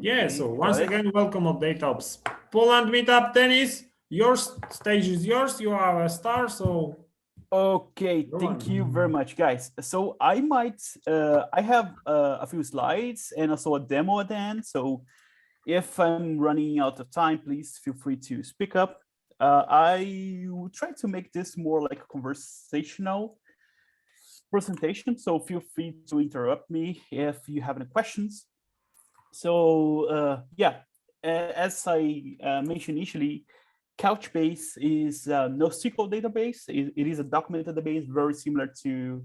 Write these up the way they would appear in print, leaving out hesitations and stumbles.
Yeah, Okay, so got once it. again, welcome on DataOps Poland meetup. Dennis, your stage is yours. You are a star, so Okay, go thank on. you very much, guys. So I have a few slides and also a demo at the end. So if I'm running out of time, please feel free to speak up. I will try to make this more like a conversational presentation. So feel free to interrupt me if you have any questions. So yeah, as I mentioned initially, Couchbase is a NoSQL database. It is a document database very similar to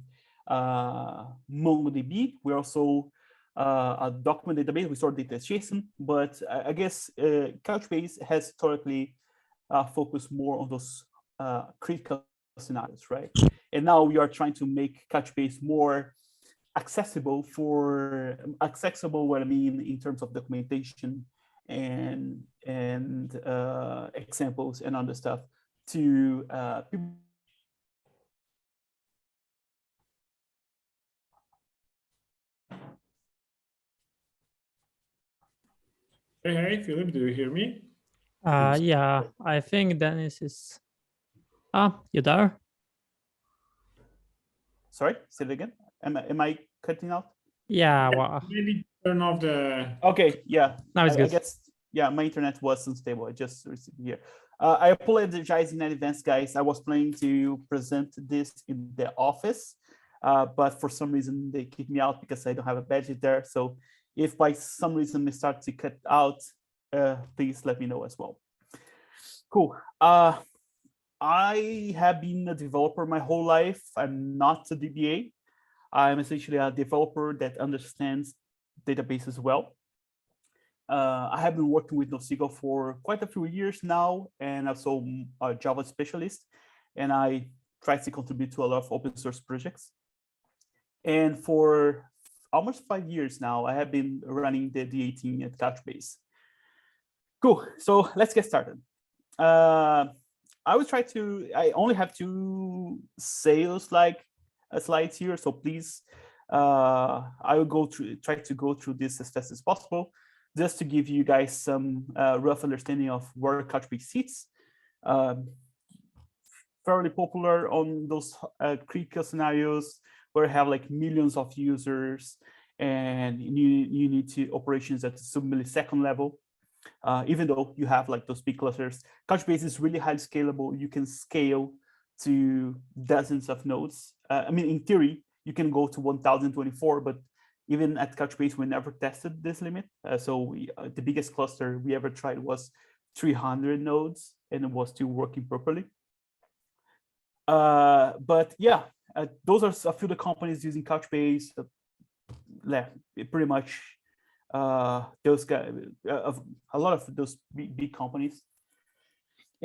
MongoDB. We're also a document database. We store data as JSON, but I guess Couchbase has historically focused more on those critical scenarios, right? And now we are trying to make Couchbase more accessible what I mean in terms of documentation and examples and other stuff to people. Hey, Philip, do you hear me? Yeah, I think Dennis is. Ah, you there? Sorry, say it again. Am I cutting out? Yeah, well, Maybe turn off the. Okay, yeah. now it's I good. guess, yeah, my internet was unstable. I just received here. I apologize in advance, guys. I was planning to present this in the office, but for some reason they kicked me out because I don't have a badge there. So if by some reason they start to cut out, please let me know as well. Cool. I have been a developer my whole life. I'm not a DBA. I'm essentially a developer that understands databases well. I have been working with NoSQL for quite a few years now, and also a Java specialist, and I try to contribute to a lot of open source projects. And for almost 5 years now, I have been running the DA team at Couchbase. Cool, so let's get started. I only have 2 sales slides here, so please, I will try to go through this as fast as possible, just to give you guys some rough understanding of where Couchbase sits. Fairly popular on those critical scenarios where you have like millions of users and you need to operations at the sub-millisecond level. Even though you have like those big clusters, Couchbase is really highly scalable. You can scale to dozens of nodes. I mean, in theory, you can go to 1024, but even at Couchbase, we never tested this limit. The biggest cluster we ever tried was 300 nodes, and it was still working properly. But yeah, those are a few of the companies using Couchbase. Pretty much those guys, a lot of those big companies.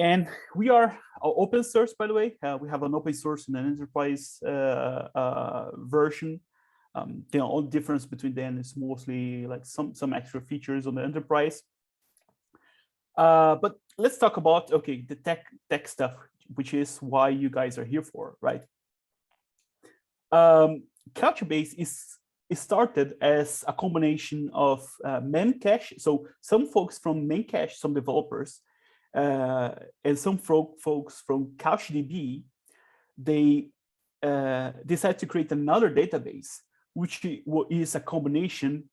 And we are open source, by the way. We have an open source and an enterprise version. The only difference between them is mostly like some extra features on the enterprise. But let's talk about, okay, the tech stuff, which is why you guys are here for, right? Couchbase is started as a combination of Memcache. So some folks from Memcache, some developers, and some folks from CouchDB, they decided to create another database, which is a combination,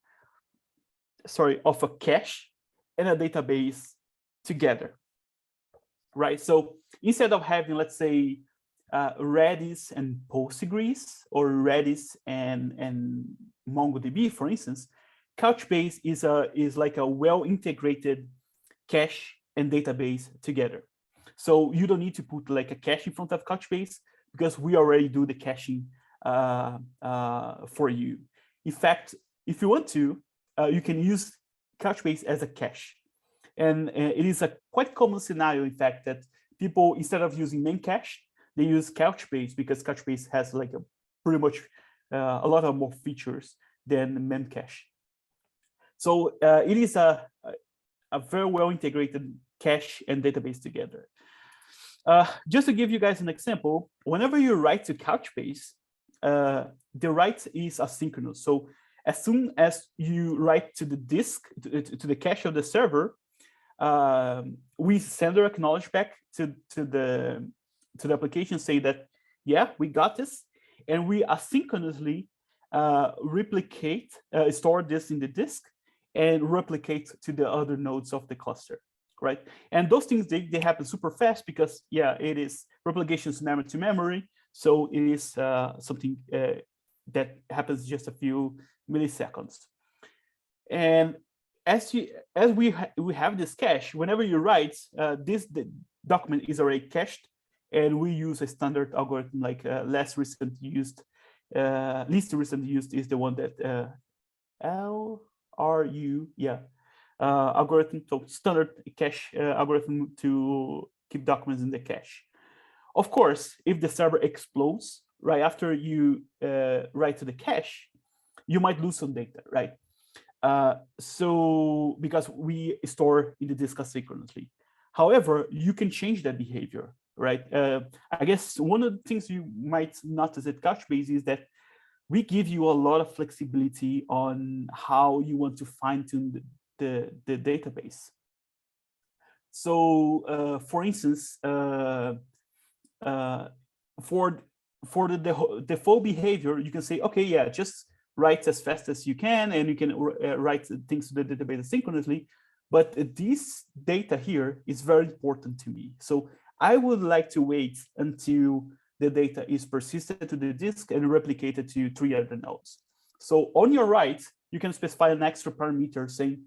of a cache and a database together, right? So instead of having, let's say, Redis and Postgres, or Redis and MongoDB, for instance, Couchbase is like a well-integrated cache and database together. So you don't need to put like a cache in front of Couchbase because we already do the caching for you. In fact, if you want to, you can use Couchbase as a cache. And it is a quite common scenario, in fact, that people, instead of using Memcache, they use Couchbase because Couchbase has like pretty much a lot of more features than Memcache. So it is a very well integrated cache and database together. Just to give you guys an example, whenever you write to Couchbase, the write is asynchronous. So As soon as you write to the disk, to the cache of the server, we send our acknowledge back to the application, say that, yeah, we got this, and we asynchronously replicate, store this in the disk, and replicate to the other nodes of the cluster, right? And those things, they happen super fast because, yeah, it is replications memory to memory, so it is something that happens just a few milliseconds. And as we have this cache, whenever you write, the document is already cached, and we use a standard algorithm like least recent used is the one that LRU, algorithm, so standard cache algorithm to keep documents in the cache. Of course, if the server explodes right after you write to the cache, you might lose some data, right? So because we store in the disk asynchronously. However, you can change that behavior, right? I guess one of the things you might notice at Couchbase is that we give you a lot of flexibility on how you want to fine-tune the database. So, for instance, for the default behavior, you can say, okay, yeah, just write as fast as you can, and you can write things to the database asynchronously. But this data here is very important to me. So I would like to wait until the data is persisted to the disk and replicated to 3 other nodes. So on your right, you can specify an extra parameter saying,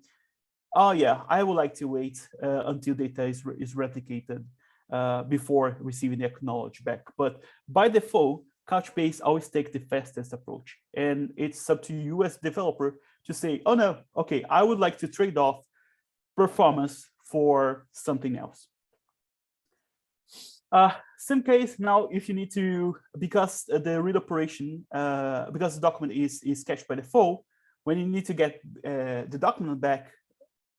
oh yeah, I would like to wait until data is replicated before receiving the acknowledge back. But by default, Couchbase always takes the fastest approach. And it's up to you as developer to say, oh no, okay, I would like to trade off performance for something else. Same case now, if you need to, because the read operation, because the document is cached by default, when you need to get the document back,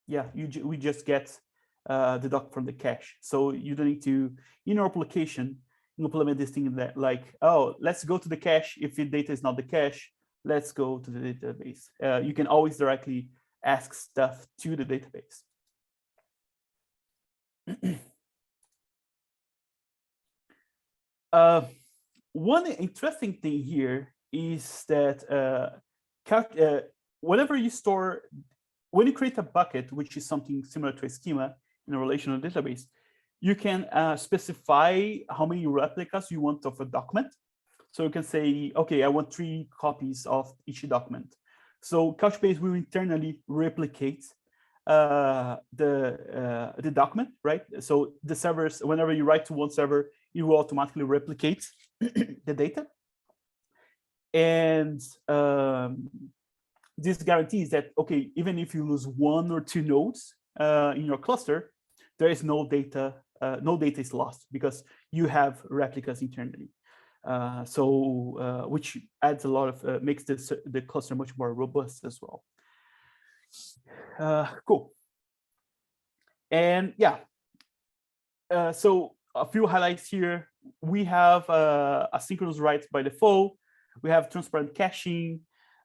yeah, we just get the doc from the cache. So you don't need to, in your application, implement this thing that like, oh, let's go to the cache. If the data is not the cache, let's go to the database. You can always directly ask stuff to the database. One interesting thing here is that whenever you store, when you create a bucket, which is something similar to a schema in a relational database, you can specify how many replicas you want of a document. So you can say, okay, I want 3 copies of each document. So Couchbase will internally replicate the document, right? So the servers, whenever you write to one server, it will automatically replicate the data. And this guarantees that, okay, even if you lose 1 or 2 nodes in your cluster, there is no data is lost because you have replicas internally. Which adds a lot of, makes the cluster much more robust as well. Cool. And yeah, so a few highlights here. We have asynchronous writes by default. We have transparent caching.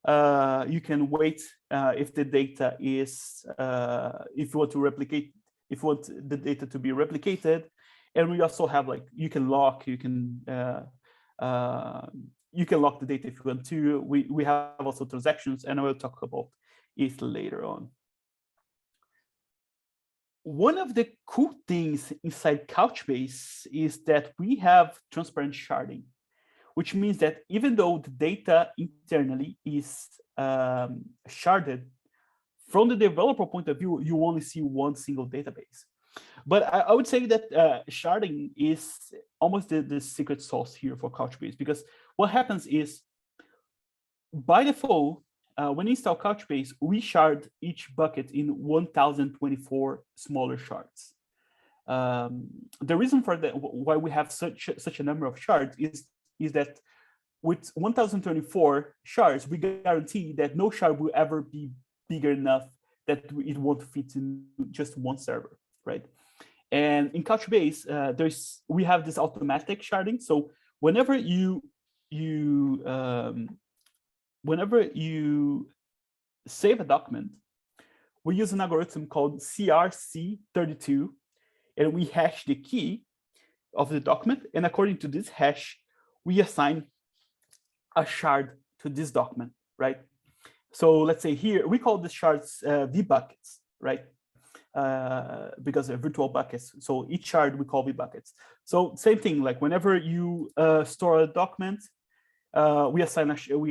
You can wait if the data is, if you want to replicate, if you want the data to be replicated. And we also have like, you can lock, you can lock the data if you want to. We have also transactions, and I will talk about it later on. One of the cool things inside Couchbase is that we have transparent sharding, which means that even though the data internally is sharded, from the developer point of view, you only see one single database. But I would say that sharding is almost the secret sauce here for Couchbase, because what happens is, by default, when you install Couchbase, we shard each bucket in 1024 smaller shards. The reason for that, why we have such a number of shards, is that with 1024 shards, we guarantee that no shard will ever be bigger enough that it won't fit in just one server, right? And in Couchbase, we have this automatic sharding. So whenever you save a document, we use an algorithm called CRC32, and we hash the key of the document. And according to this hash, we assign a shard to this document, right? So let's say here, we call the shards vbuckets, right? Because they're virtual buckets. So each shard we call vbuckets. So same thing, like whenever you store a document, we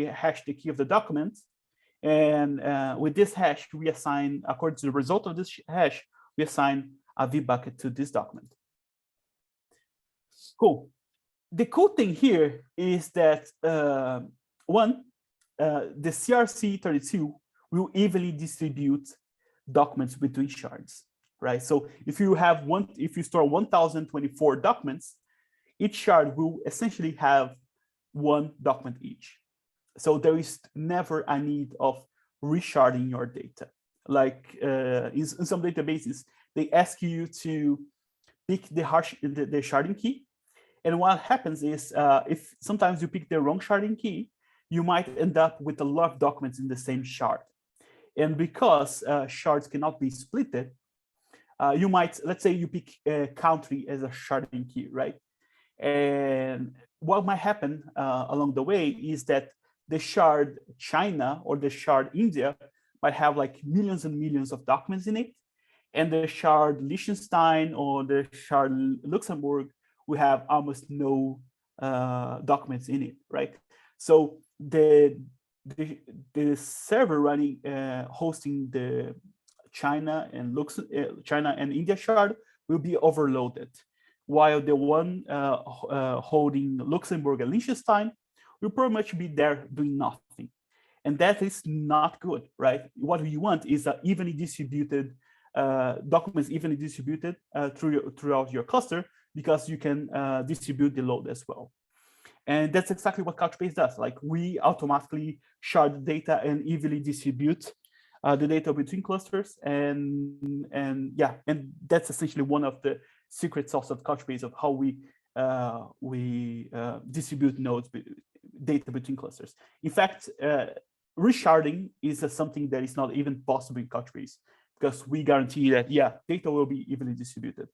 hash the key of the document. And with this hash, we assign, according to the result of this hash, we assign a vbucket to this document. Cool. The cool thing here is that the CRC32 will evenly distribute documents between shards, right? So if you store 1024 documents, each shard will essentially have one document each. So there is never a need of resharding your data. Like in some databases, they ask you to pick the sharding key. And what happens is if sometimes you pick the wrong sharding key, you might end up with a lot of documents in the same shard. And because shards cannot be splitted, you might, let's say you pick country as a sharding key, right? And what might happen along the way is that the shard China or the shard India might have like millions and millions of documents in it. And the shard Liechtenstein or the shard Luxembourg will have almost no documents in it, right? So the server running hosting the China and India shard will be overloaded, while the one holding Luxembourg and Liechtenstein will pretty much be there doing nothing. And that is not good, right? What we want is evenly distributed documents, evenly distributed throughout your cluster, because you can distribute the load as well. And that's exactly what Couchbase does. Like we automatically shard the data and evenly distribute the data between clusters. And that's essentially one of the secret sauce of Couchbase of how we distribute nodes, data between clusters. In fact, resharding is something that is not even possible in Couchbase, because we guarantee that, data will be evenly distributed.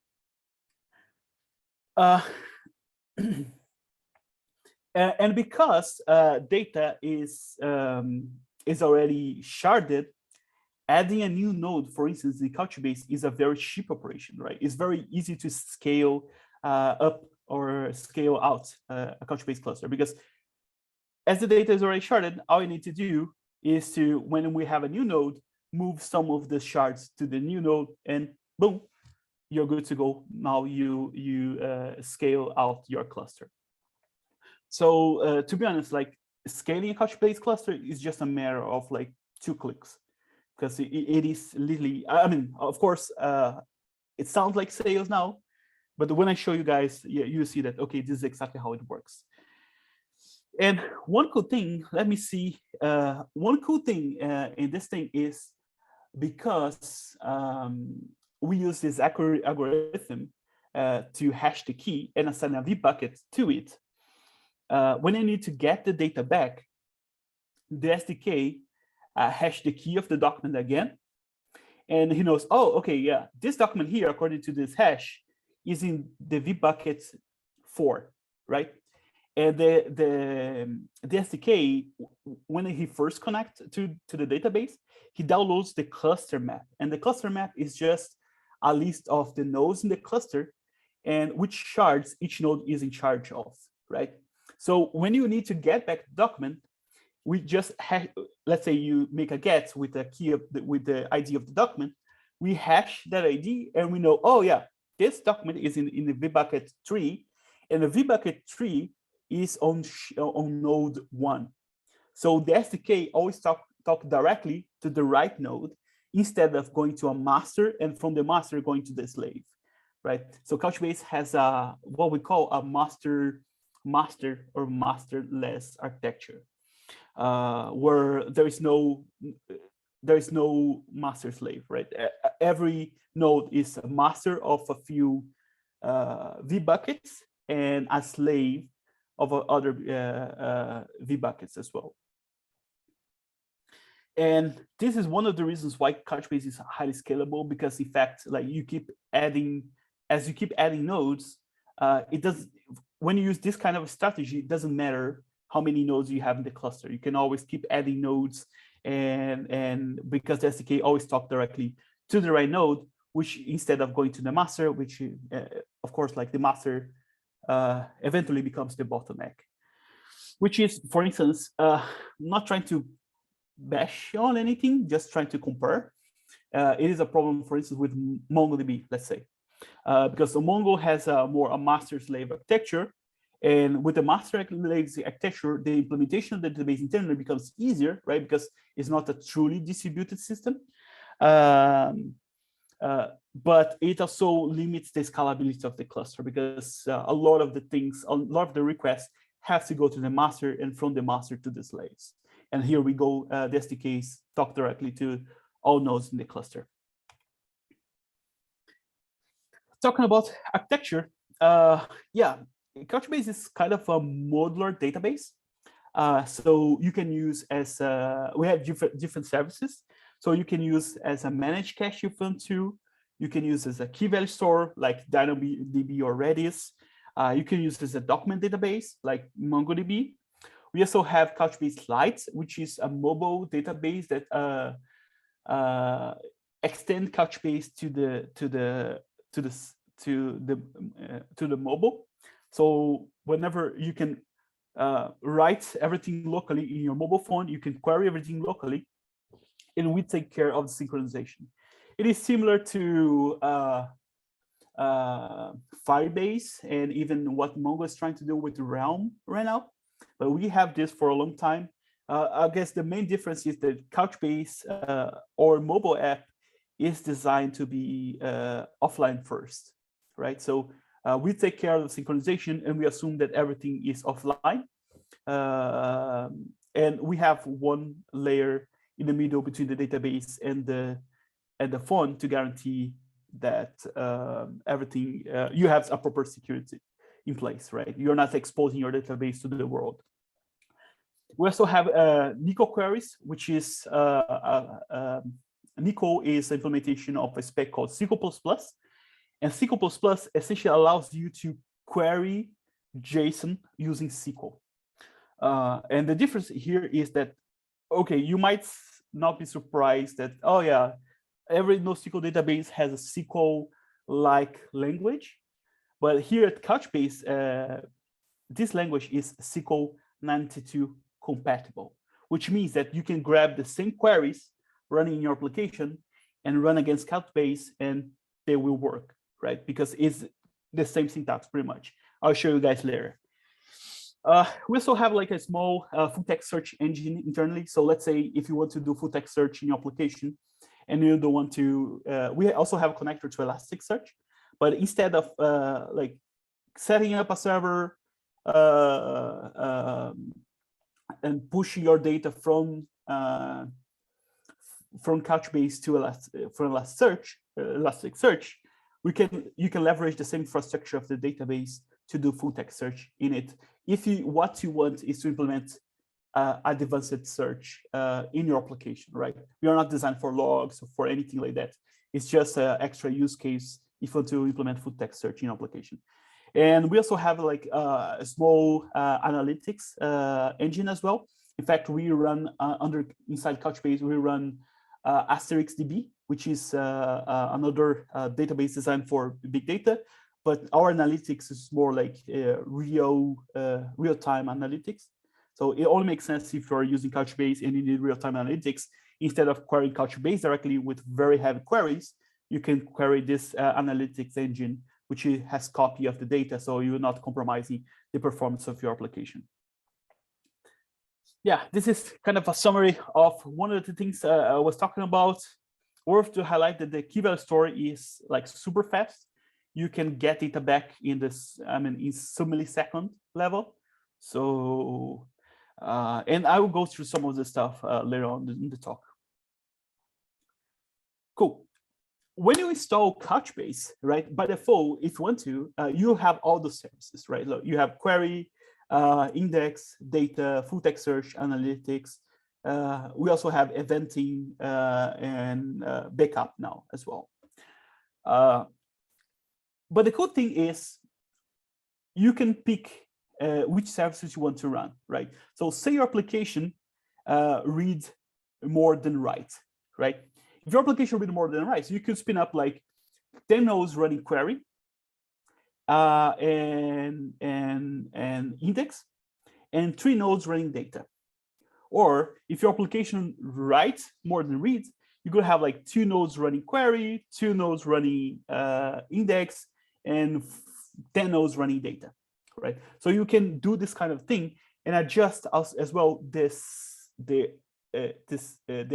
And because data is already sharded, adding a new node, for instance, in Couchbase is a very cheap operation, right? It's very easy to scale up or scale out a Couchbase cluster, because as the data is already sharded, all you need to do is to, when we have a new node, move some of the shards to the new node, and boom, you're good to go. Now you scale out your cluster. So to be honest, like scaling a Couchbase cluster is just a matter of like 2 clicks, because it is literally, I mean, of course, it sounds like sales now, but when I show you guys, you see that, okay, this is exactly how it works. And one cool thing, let me see, one cool thing in this thing is because we use this algorithm to hash the key and assign a vbucket to it. When I need to get the data back, the SDK hash the key of the document again, and he knows, oh, okay, yeah, this document here, according to this hash, is in the vbucket 4, right? And the SDK, when he first connects to the database, he downloads the cluster map, and the cluster map is just a list of the nodes in the cluster and which shards each node is in charge of, right? So when you need to get back the document, we just let's say you make a get with the key of with the ID of the document, we hash that ID and we know, oh yeah, this document is in the vbucket 3, and the vbucket 3 is on node 1. So the SDK always talk directly to the right node instead of going to a master and from the master going to the slave, right? So Couchbase has what we call a master or masterless architecture, where there is no master slave, right? Every node is a master of a few vbuckets and a slave of other vbuckets as well. And this is one of the reasons why Couchbase is highly scalable, because in fact, like you keep adding, as you keep adding nodes, it does, when you use this kind of strategy, it doesn't matter how many nodes you have in the cluster. You can always keep adding nodes, and because the SDK always talk directly to the right node, which instead of going to the master, which of course, like the master eventually becomes the bottleneck, which is, for instance, not trying to bash on anything, just trying to compare. It is a problem, for instance, with MongoDB, let's say, because Mongo has a master-slave architecture, and with the master-slave architecture, the implementation of the database internally becomes easier, right? Because it's not a truly distributed system. But it also limits the scalability of the cluster, because a lot of the requests have to go to the master, and from the master to the slaves. And here we go, the SDKs talk directly to all nodes in the cluster. Talking about architecture, yeah, Couchbase is kind of a modular database. So you can use as, we have different services. So you can use as a managed cache if you want to. You can use as a key value store like DynamoDB or Redis. You can use as a document database like MongoDB. We also have Couchbase Lite, which is a mobile database that extend Couchbase to the mobile. So whenever you can write everything locally in your mobile phone, you can query everything locally, and we take care of the synchronization. It is similar to Firebase and even what Mongo is trying to do with Realm right now. But we have this for a long time. I guess the main difference is that Couchbase or mobile app is designed to be offline first, right? So we take care of the synchronization, and we assume that everything is offline. And we have one layer in the middle between the database and the phone to guarantee that everything, you have a proper security in place, right? You're not exposing your database to the world. We also have Nico queries, which is, Nico is implementation of a spec called SQL++. And SQL++ essentially allows you to query JSON using SQL. And the difference here is that, okay, you might not be surprised that, oh yeah, every NoSQL database has a SQL-like language. But here at Couchbase, this language is SQL 92 compatible, which means that you can grab the same queries running in your application and run against Couchbase, and they will work, right? Because it's the same syntax pretty much. I'll show you guys later. We also have like a small full text search engine internally. So let's say if you want to do full text search in your application, and you don't want to, we also have a connector to Elasticsearch, but instead of like setting up a server and pushing your data from Couchbase to Elasticsearch, you can leverage the same infrastructure of the database to do full text search in it. If what you want is to implement advanced search in your application, right? We are not designed for logs or for anything like that. It's just an extra use case if you want to implement full text search in your application. And we also have like a small analytics engine as well. In fact, we run inside Couchbase, we run AsterixDB, which is another database designed for big data. But our analytics is more like real-time analytics. So it only makes sense if you're using Couchbase and you need real-time analytics. Instead of querying Couchbase directly with very heavy queries, you can query this analytics engine, which has copy of the data, so you're not compromising the performance of your application. Yeah, this is kind of a summary of one of the things I was talking about. Worth to highlight that the key value store is like super fast. You can get data back in this, in sub-millisecond level. So, and I will go through some of the stuff later on in the talk. Cool. When you install Couchbase, right, by default, if you want to, you have all the services, right? Look, you have query, index, data, full text search, analytics, We also have eventing and backup now as well. But the cool thing is you can pick which services you want to run, right? So say your application reads more than write, right? If your application reads more than writes, you could spin up like 10 nodes running query and index, and 3 nodes running data. Or if your application writes more than reads, you could have like 2 nodes running query, 2 nodes running index, and 10 nodes running data, right? So you can do this kind of thing and adjust as well the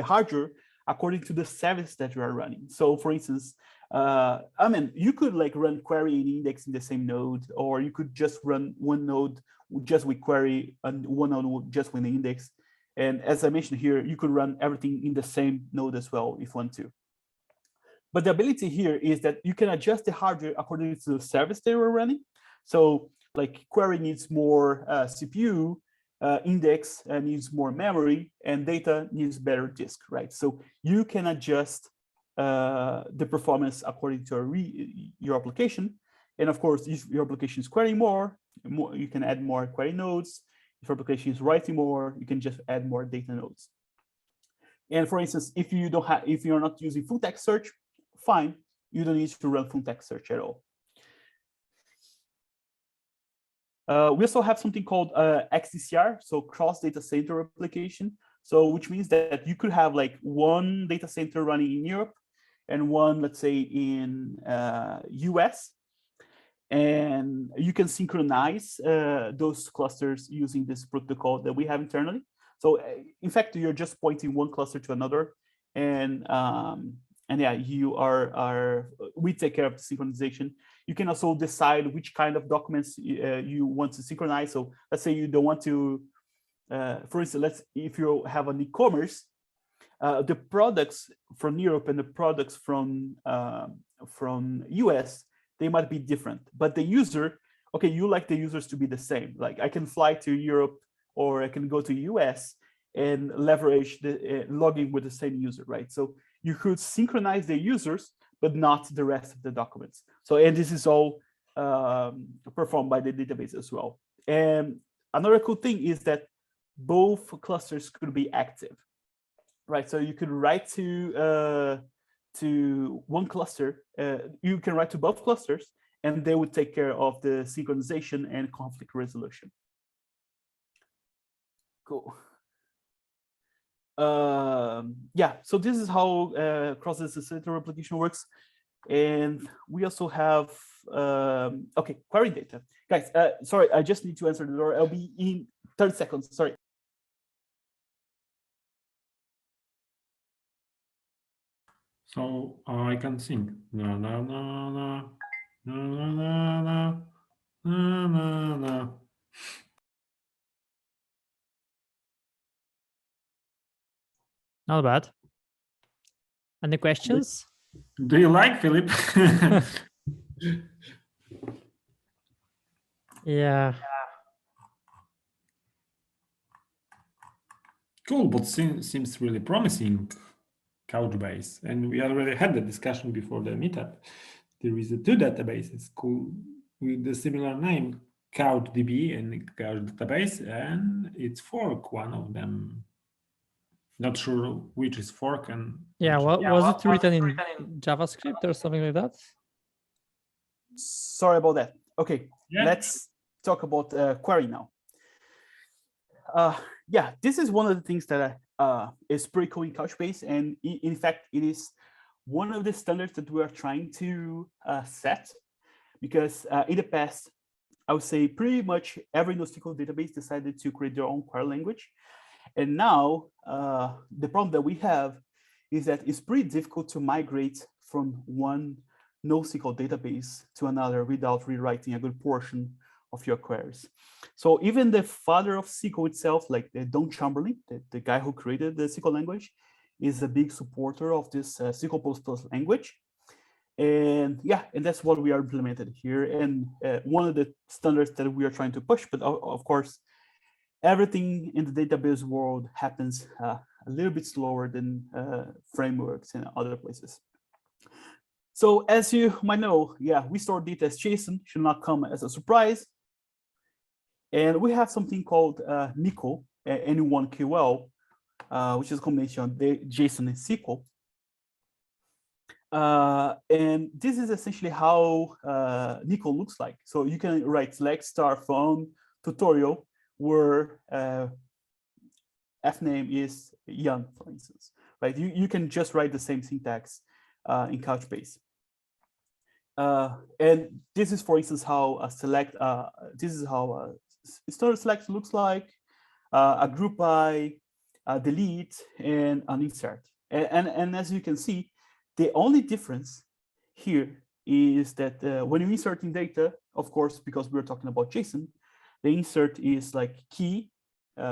hardware according to the service that you are running. So for instance, I mean, you could like run query and index in the same node, or you could just run one node just with query and one node just with the index. And as I mentioned here, you could run everything in the same node as well if you want to. But the ability here is that you can adjust the hardware according to the service they were running. So like query needs more CPU, index needs more memory, and data needs better disk, right? So you can adjust the performance according to your application. And of course, if your application is querying more, you can add more query nodes. If your application is writing more, you can just add more data nodes. And for instance, if you're not using full text search, fine, you don't need to run full text search at all. We also have something called XDCR, so cross data center replication. So which means that you could have like one data center running in Europe and one, let's say, in US. And you can synchronize those clusters using this protocol that we have internally. So in fact, you're just pointing one cluster to another, and yeah, we take care of the synchronization. You can also decide which kind of documents you want to synchronize. So let's say you don't want to, for instance, if you have an e-commerce, the products from Europe and the products from US, they might be different, but the user, okay, you like the users to be the same. Like I can fly to Europe or I can go to US and leverage the logging with the same user, right? So you could synchronize the users, but not the rest of the documents. So, and this is all performed by the database as well. And another cool thing is that both clusters could be active, right? So you could write to one cluster, you can write to both clusters, and they would take care of the synchronization and conflict resolution. Cool. Yeah, so this is how cross data center replication works. And we also have, okay, query data. Guys, sorry, I just need to answer the door. I'll be in 30 seconds, sorry. So I can sing. Na na na na na na na na na na. Not bad. Any questions? Do you like Philip? Yeah. Cool, but seems really promising. Couchbase, and we already had the discussion before the meetup. There is 2 databases cool with the similar name, CouchDB and Couch Database, and it's fork, one of them. Not sure which is fork and Yeah, was it written in JavaScript or something like that? Sorry about that. Okay, yeah. Let's talk about query now. Yeah, this is one of the things that is pretty cool in Couchbase, and in fact, it is one of the standards that we are trying to set, because in the past, I would say pretty much every NoSQL database decided to create their own query language, and now the problem that we have is that it's pretty difficult to migrate from one NoSQL database to another without rewriting a good portion of your queries. So even the father of SQL itself, like Don Chamberlain, the guy who created the SQL language, is a big supporter of this SQL++ language. And yeah, and that's what we are implemented here. And one of the standards that we are trying to push, but of course, everything in the database world happens a little bit slower than frameworks and other places. So as you might know, yeah, we store data as JSON, should not come as a surprise. And we have something called NQL, N1QL, which is a combination of JSON and SQL. And this is essentially how NQL looks like. So you can write select star from tutorial where fname is Jan, for instance, right? You can just write the same syntax in Couchbase. And this is, for instance, how a select, this is how a store select looks like, a group by, a delete, and an insert. And as you can see, the only difference here is that when you insert in data, of course, because we're talking about JSON, the insert is like key,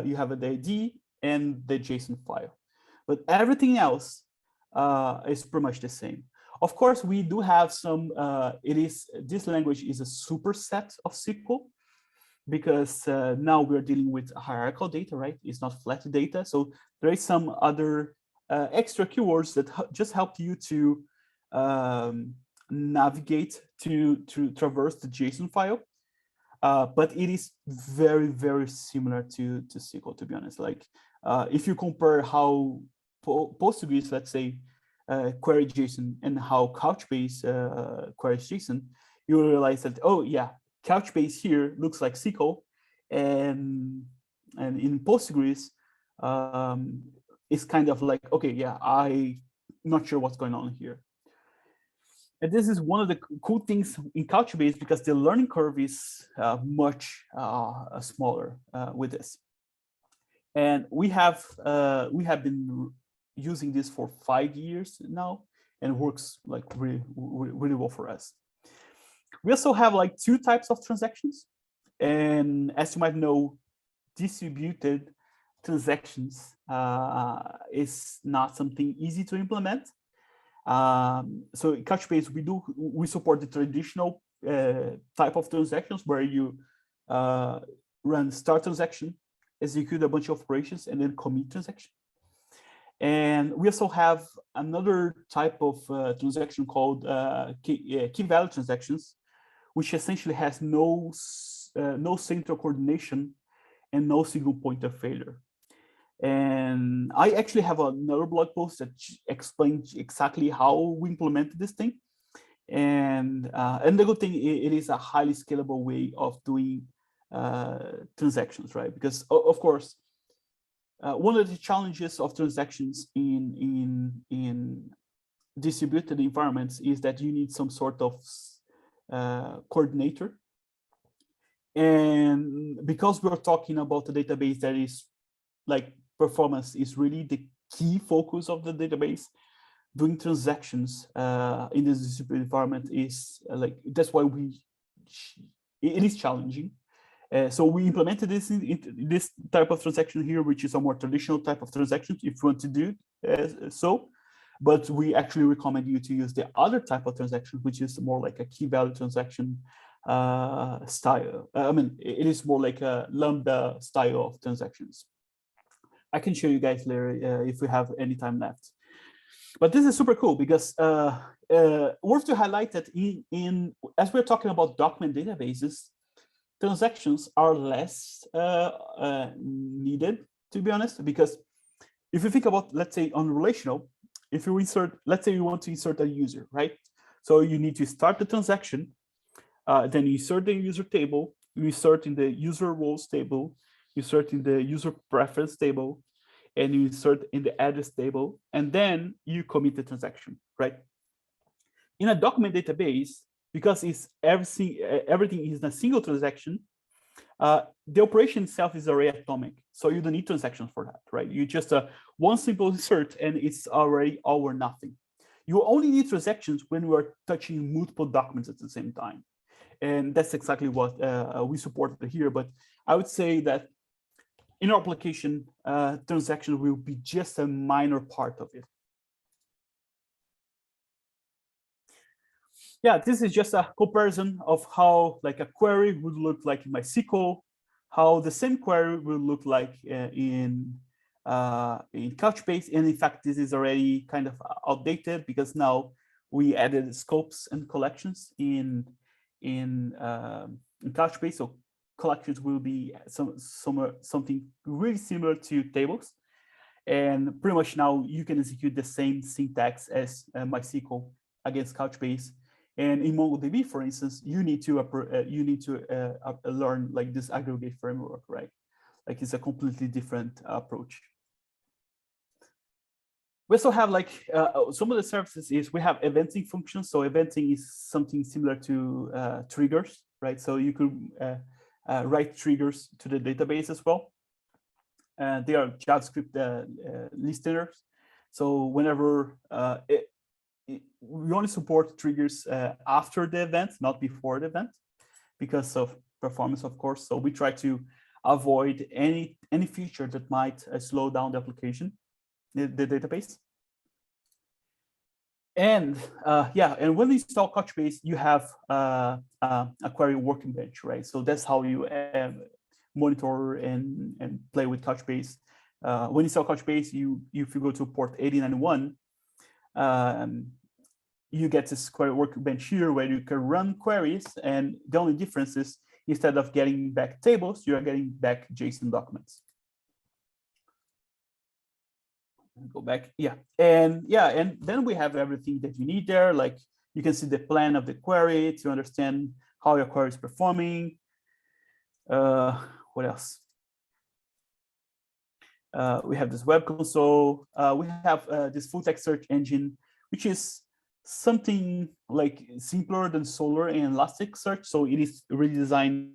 you have the ID and the JSON file. But everything else is pretty much the same. Of course, we do have some, this language is a superset of SQL because now we're dealing with hierarchical data, right? It's not flat data. So there is some other extra keywords that just help you to navigate to traverse the JSON file. But it is very, very similar to SQL, to be honest. Like if you compare how Postgres, let's say, query JSON and how Couchbase queries JSON, you will realize that, oh yeah, Couchbase here looks like SQL, and in Postgres, it's kind of like, okay, yeah, I'm not sure what's going on here. And this is one of the cool things in Couchbase because the learning curve is much smaller with this. And we have been using this for 5 years now, and works like really, really well for us. We also have like 2 types of transactions, and as you might know, distributed transactions is not something easy to implement. So in Couchbase, we support the traditional type of transactions where you run start transaction, execute a bunch of operations, and then commit transaction. And we also have another type of transaction called key value transactions, which essentially has no central coordination and no single point of failure. And I actually have another blog post that explains exactly how we implemented this thing. And the good thing, it is a highly scalable way of doing transactions, right? Because of course, one of the challenges of transactions in distributed environments is that you need some sort of coordinator. And because we're talking about a database that is like performance is really the key focus of the database, doing transactions in this distributed environment is like, that's why it is challenging. So we implemented this type of transaction here, which is a more traditional type of transaction if you want to do so. But we actually recommend you to use the other type of transaction, which is more like a key value transaction style. I mean, it is more like a Lambda style of transactions. I can show you guys later if we have any time left. But this is super cool because worth to highlight that as we're talking about document databases, transactions are less needed, to be honest, because if you think about, let's say on relational, if you insert, let's say you want to insert a user, right? So you need to start the transaction, then you insert the user table, you insert in the user roles table, you insert in the user preference table, and you insert in the address table, and then you commit the transaction, right? In a document database, because it's everything is in a single transaction, the operation itself is already atomic, so you don't need transactions for that, right? You just one simple insert and it's already all or nothing. You only need transactions when you are touching multiple documents at the same time, and that's exactly what we support here. But I would say that in our application, transaction will be just a minor part of it. Yeah, this is just a comparison of how like a query would look like in MySQL, how the same query will look like in Couchbase. And in fact, this is already kind of outdated because now we added scopes and collections in Couchbase. So collections will be something really similar to tables. And pretty much now you can execute the same syntax as MySQL against Couchbase. And in MongoDB, for instance, you need to learn like this aggregate framework, right? Like it's a completely different approach. We also have like some of the services is we have eventing functions. So eventing is something similar to triggers, right? So you could write triggers to the database as well. They are JavaScript listeners. So whenever we only support triggers after the event, not before the event, because of performance, of course. So we try to avoid any feature that might slow down the application, the database. And yeah, and when you install Couchbase, you have a query workbench, right? So that's how you monitor and play with Couchbase. When you install Couchbase, if you go to port 8091, you get this query workbench here where you can run queries, and the only difference is instead of getting back tables, you are getting back JSON documents. Go back, yeah, and then we have everything that you need there. Like you can see the plan of the query to understand how your query is performing. What else? We have this web console. We have this full text search engine, which is something like simpler than Solr and Elasticsearch. So it is really designed.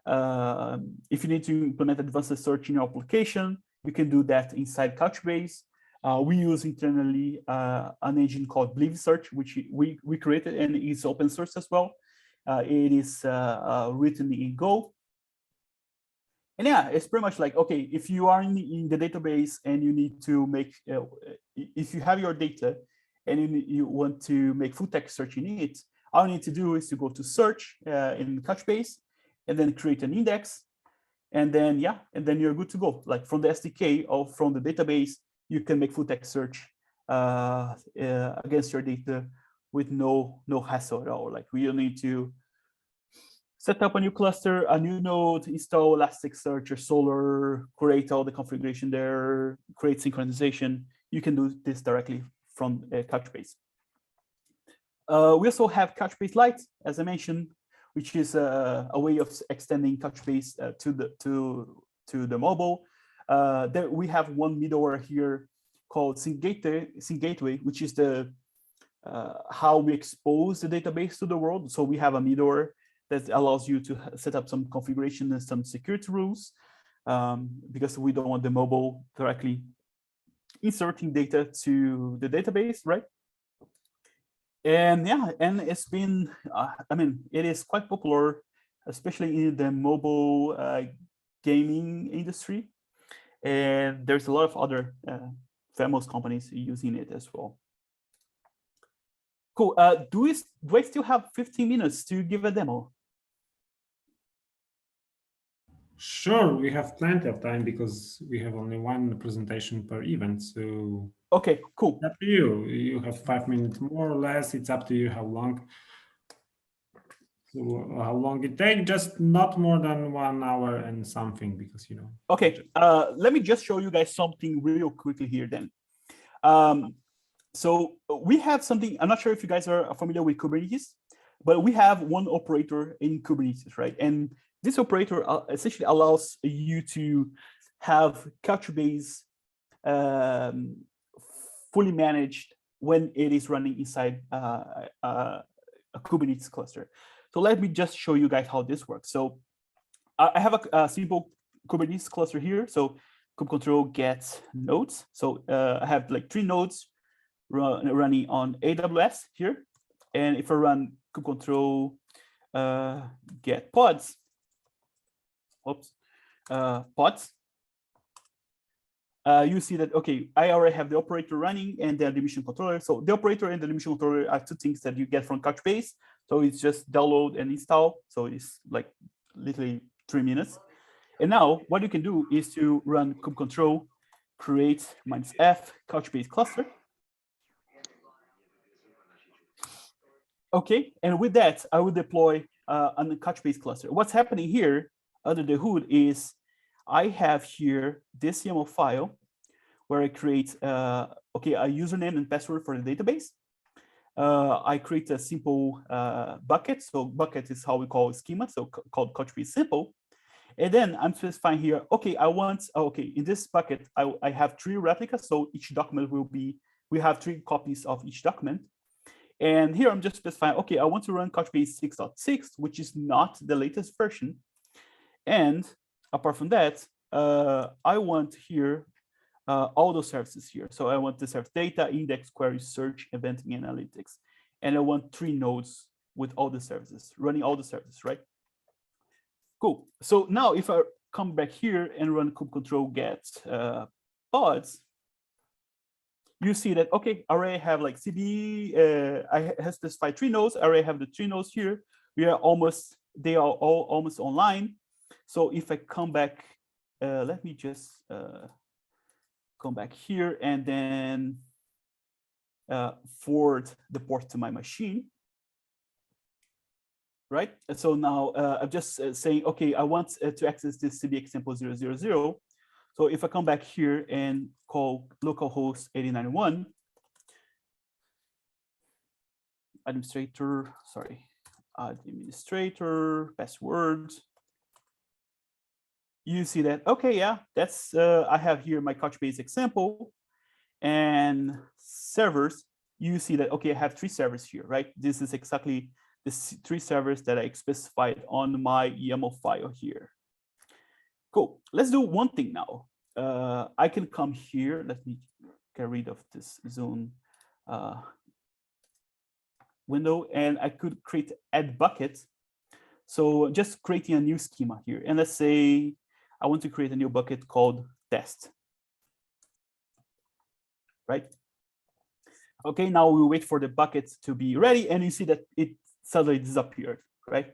If you need to implement advanced search in your application, you can do that inside Couchbase. We use internally an engine called Believe Search, which we created, and it's open source as well. It is written in Go. And yeah, it's pretty much like, okay, if you are in the database and you need to make, if you have your data and you want to make full text search in it, all you need to do is to go to search in Couchbase and then create an index. And then, yeah, and then you're good to go. Like from the SDK or from the database, you can make full text search against your data with no hassle at all. Like we don't need to set up a new cluster, a new node, install Elasticsearch or Solr, create all the configuration there, create synchronization. You can do this directly from Couchbase. We also have Couchbase Lite, as I mentioned, which is a way of extending Couchbase to the mobile. There we have one middleware here called Syncgate Gateway, which is the how we expose the database to the world. So we have a middleware that allows you to set up some configuration and some security rules, because we don't want the mobile directly inserting data to the database, right? And yeah, and it's been, I mean, it is quite popular, especially in the mobile gaming industry. And there's a lot of other famous companies using it as well. Cool. Do I still have 15 minutes to give a demo? Sure, we have plenty of time because we have only one presentation per event. So okay, cool. Up to you. You have 5 minutes more or less. It's up to you how long. So how long it takes? Just not more than 1 hour and something, because you know. Okay. Let me just show you guys something real quickly here then. So we have something. I'm not sure if you guys are familiar with Kubernetes, but we have one operator in Kubernetes, right? And this operator essentially allows you to have Couchbase fully managed when it is running inside a Kubernetes cluster. So let me just show you guys how this works. So I have a simple Kubernetes cluster here. So kubectl get nodes. So I have like 3 nodes running on AWS here. And if I run kubectl get pods, pods, you see that, okay, I already have the operator running and the admission controller. So the operator and the admission controller are 2 things that you get from Couchbase. So it's just download and install. So it's like literally 3 minutes. And now what you can do is to run kubectl create -f Couchbase cluster. Okay, and with that, I will deploy a Couchbase cluster. What's happening here under the hood is I have here this YAML file where I create a username and password for the database. I create a simple bucket. So bucket is how we call schema, so called Couchbase simple. And then I'm specifying here, okay, in this bucket, I have 3 replicas. So each document we have 3 copies of each document. And here I'm just specifying, okay, I want to run Couchbase 6.6, which is not the latest version. And apart from that, I want here all those services here. So I want to serve data, index, query, search, eventing, analytics. And I want 3 nodes with all the services, running all the services, right? Cool. So now if I come back here and run kubectl get pods, you see that, okay, I already have like CB, I have specified 3 nodes. I already have the 3 nodes here. They are all almost online. So if I come back, let me just come back here and then forward the port to my machine. Right. And so now I'm just saying, okay, I want to access this CB example 000. So if I come back here and call localhost 8091, administrator password, you see that, okay, yeah, that's, I have here my Couchbase example and servers, you see that, okay, I have 3 servers here, right? This is exactly the 3 servers that I specified on my YAML file here. Cool. Let's do one thing now. I can come here. Let me get rid of this zone window, and I could create add bucket. So just creating a new schema here. And let's say I want to create a new bucket called test. Right? Okay, now we'll wait for the bucket to be ready, and you see that it suddenly disappeared, right?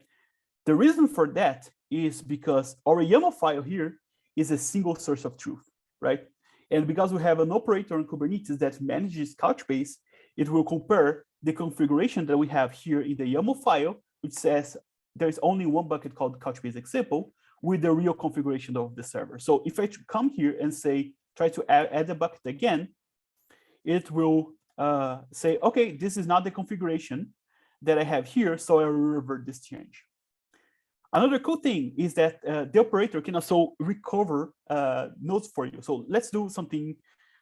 The reason for that is because our YAML file here is a single source of truth, right? And because we have an operator on Kubernetes that manages Couchbase, it will compare the configuration that we have here in the YAML file, which says there's only one bucket called Couchbase example, with the real configuration of the server. So if I come here and say, try to add a bucket again, it will say, okay, this is not the configuration that I have here, so I will revert this change. Another cool thing is that the operator can also recover nodes for you. So let's do something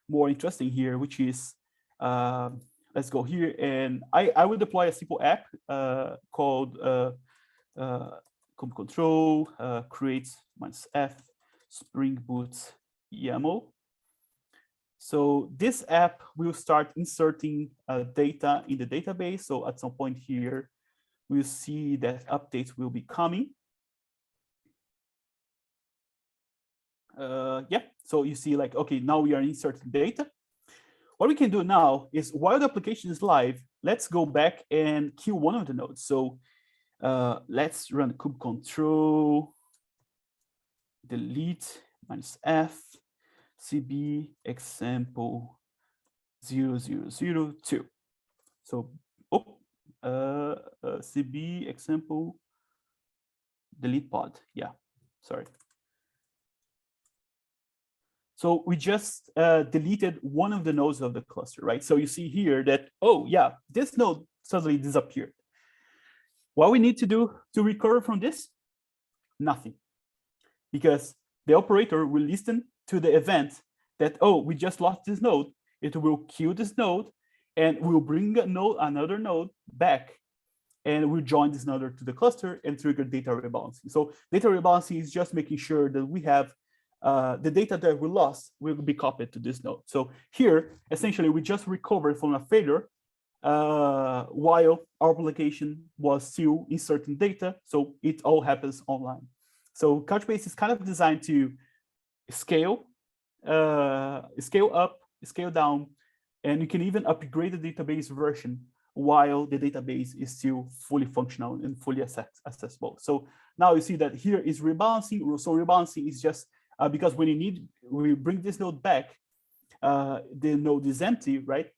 more interesting here, which is, let's go here, and I will deploy a simple app called kubectl create -f Spring Boot YAML. So this app will start inserting data in the database. So at some point here, we'll see that updates will be coming. Yeah, so you see like, okay, now we are inserting data. What we can do now is while the application is live, let's go back and kill one of the nodes. So let's run kubectl delete -f CB example 0002. So CB example delete pod. Yeah, sorry. So we just deleted one of the nodes of the cluster, right? So you see here that, oh yeah, this node suddenly disappeared. What we need to do to recover from this? Nothing. Because the operator will listen to the event that, oh, we just lost this node. It will kill this node and will bring another node back, and we'll join this node to the cluster and trigger data rebalancing. So data rebalancing is just making sure that we have the data that we lost will be copied to this node. So here, essentially, we just recovered from a failure while our application was still inserting data. So it all happens online. So Couchbase is kind of designed to scale up, scale down, and you can even upgrade the database version while the database is still fully functional and fully accessible. So now you see that here is rebalancing. So rebalancing is just because when we bring this node back, the node is empty, right?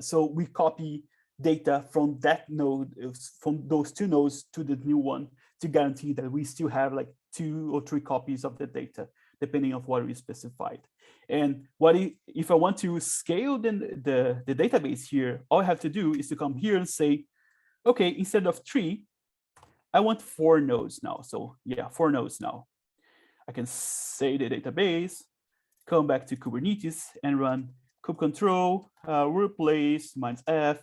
So we copy data from that node, from those two nodes to the new one, to guarantee that we still have like 2 or 3 copies of the data, depending on what we specified. And if I want to scale the database here, all I have to do is to come here and say, okay, instead of 3, I want 4 nodes now. So yeah, 4 nodes now. I can say the database, come back to Kubernetes and run kubectl replace -f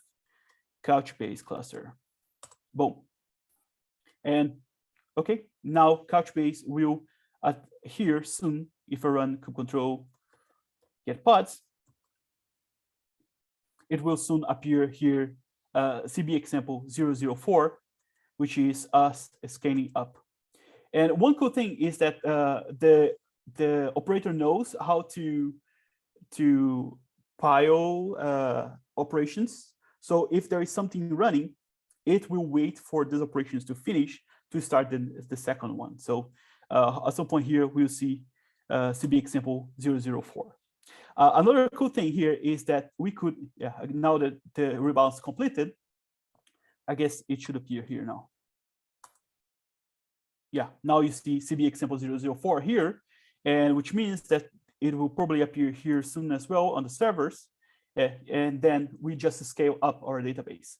Couchbase cluster. Boom. And okay, now Couchbase will here soon, if I run kubectl get pods, it will soon appear here CB example 004, which is us scaling up. And one cool thing is that the operator knows how to pile operations. So if there is something running, it will wait for these operations to finish to start the second one. So at some point here, we'll see CB example 004. Another cool thing here is that we could, now that the rebalance is completed, I guess it should appear here now. Yeah, now you see CB example 004 here, and which means that it will probably appear here soon as well on the servers. And then we just scale up our database.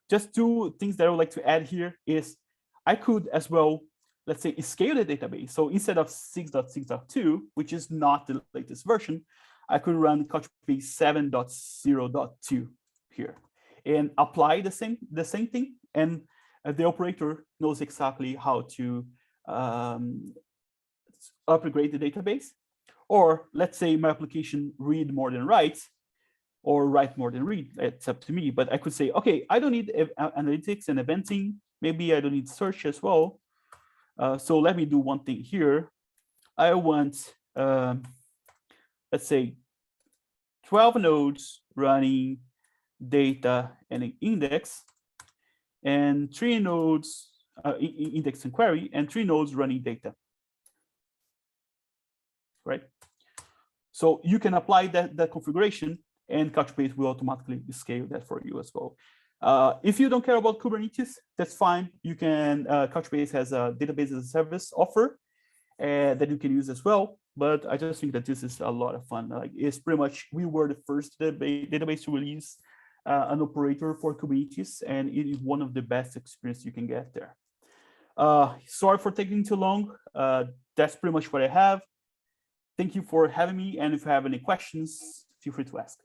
Just two things that I would like to add here is I could as well, let's say, scale the database. So instead of 6.6.2, which is not the latest version, I could run Couchbase 7.0.2 here and apply the same thing. And the operator knows exactly how to upgrade the database. Or let's say my application read more than writes, or write more than read. It's up to me. But I could say, okay, I don't need analytics and eventing. Maybe I don't need search as well. So let me do one thing here. I want, let's say, 12 nodes running data and an index, and 3 nodes, index and query, and 3 nodes running data. Right? So you can apply that configuration, and Couchbase will automatically scale that for you as well. If you don't care about Kubernetes, that's fine. You can, Couchbase has a database as a service offer that you can use as well. But I just think that this is a lot of fun. Like, it's pretty much, we were the first database to release an operator for Kubernetes, and it is one of the best experiences you can get there. Sorry for taking too long. That's pretty much what I have. Thank you for having me. And if you have any questions, feel free to ask.